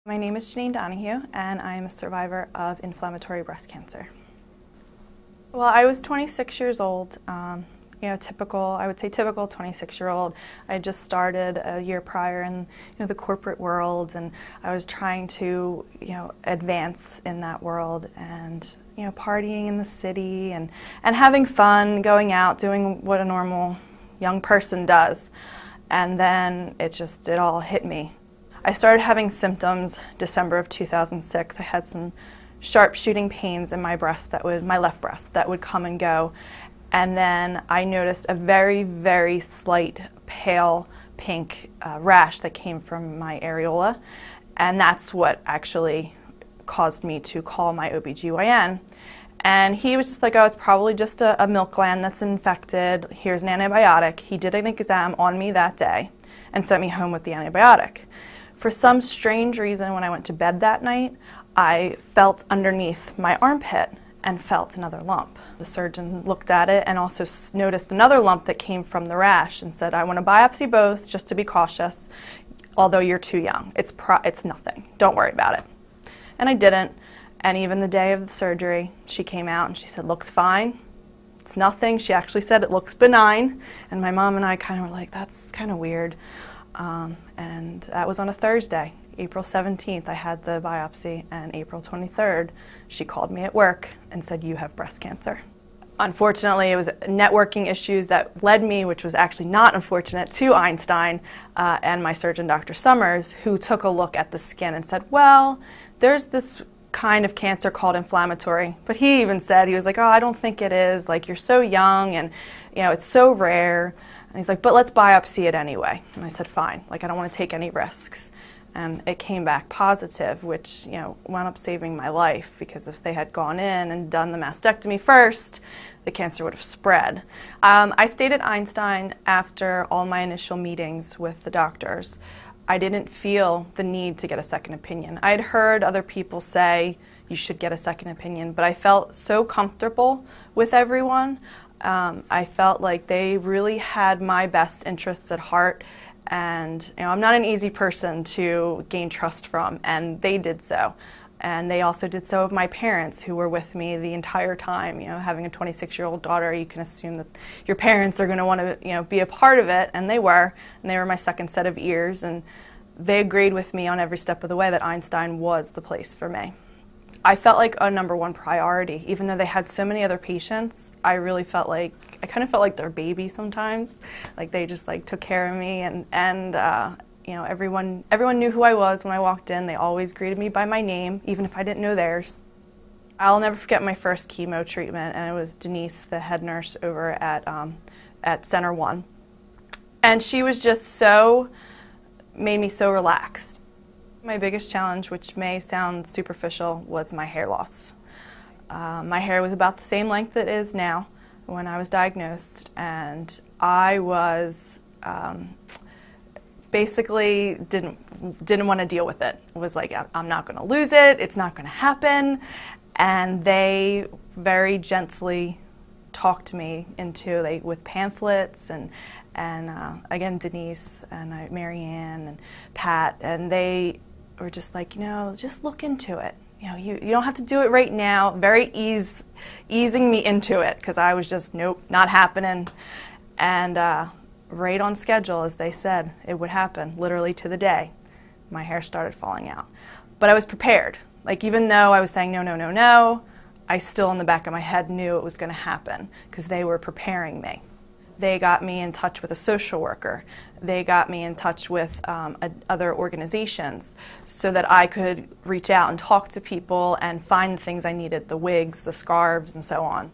My name is Jeannine Donahue, and I am a survivor of inflammatory breast cancer. Well, I was 26 years old, I would say typical 26-year-old. I had just started a year prior in the corporate world, and I was trying to advance in that world, and partying in the city and having fun, going out, doing what a normal young person does. And then it all hit me. I started having symptoms December of 2006. I had some sharp shooting pains in my left breast that would come and go. And then I noticed a very, very slight pale pink rash that came from my areola. And that's what actually caused me to call my OBGYN. And he was just like, oh, it's probably just a milk gland that's infected. Here's an antibiotic. He did an exam on me that day and sent me home with the antibiotic. For some strange reason, when I went to bed that night, I felt underneath my armpit and felt another lump. The surgeon looked at it and also noticed another lump that came from the rash and said, I want to biopsy both just to be cautious, although you're too young. It's nothing. Don't worry about it. And I didn't. And even the day of the surgery, she came out and she said, looks fine. It's nothing. She actually said it looks benign. And my mom and I kind of were like, that's kind of weird. And that was on a Thursday. April 17th, I had the biopsy, and April 23rd, she called me at work and said, you have breast cancer. Unfortunately, it was networking issues that led me, which was actually not unfortunate, to Einstein and my surgeon, Dr. Summers, who took a look at the skin and said, well, there's this kind of cancer called inflammatory. But he even said, he was like, oh, I don't think it is. Like, you're so young and, it's so rare. And he's like, but let's biopsy it anyway. And I said, fine. Like, I don't want to take any risks. And it came back positive, which, wound up saving my life, because if they had gone in and done the mastectomy first, the cancer would have spread. I stayed at Einstein after all my initial meetings with the doctors. I didn't feel the need to get a second opinion. I had heard other people say you should get a second opinion, but I felt so comfortable with everyone. I felt like they really had my best interests at heart. And I'm not an easy person to gain trust from, and they did so. And they also did so of my parents, who were with me the entire time. Having a 26-year-old daughter, you can assume that your parents are going to want to be a part of it, and they were. And they were my second set of ears, and they agreed with me on every step of the way that Einstein was the place for me. I felt like a number-one priority. Even though they had so many other patients, I kind of felt like their baby sometimes. Like, they just took care of me, and everyone knew who I was when I walked in. They always greeted me by my name, even if I didn't know theirs. I'll never forget my first chemo treatment, and it was Denise, the head nurse over at Center 1. And she was just made me so relaxed. My biggest challenge, which may sound superficial, was my hair loss. My hair was about the same length it is now when I was diagnosed, and I was basically didn't want to deal with it. It was like, I'm not going to lose it, it's not going to happen. And they very gently talked me into with pamphlets and again, Denise and Marianne and Pat, and they were just like, just look into it. You don't have to do it right now. Very easing me into it, because I was just, nope, not happening. And right on schedule, as they said, it would happen, literally to the day, my hair started falling out. But I was prepared. Even though I was saying no, no, no, no, I still in the back of my head knew it was going to happen, because they were preparing me. They got me in touch with a social worker. They got me in touch with other organizations so that I could reach out and talk to people and find the things I needed, the wigs, the scarves, and so on.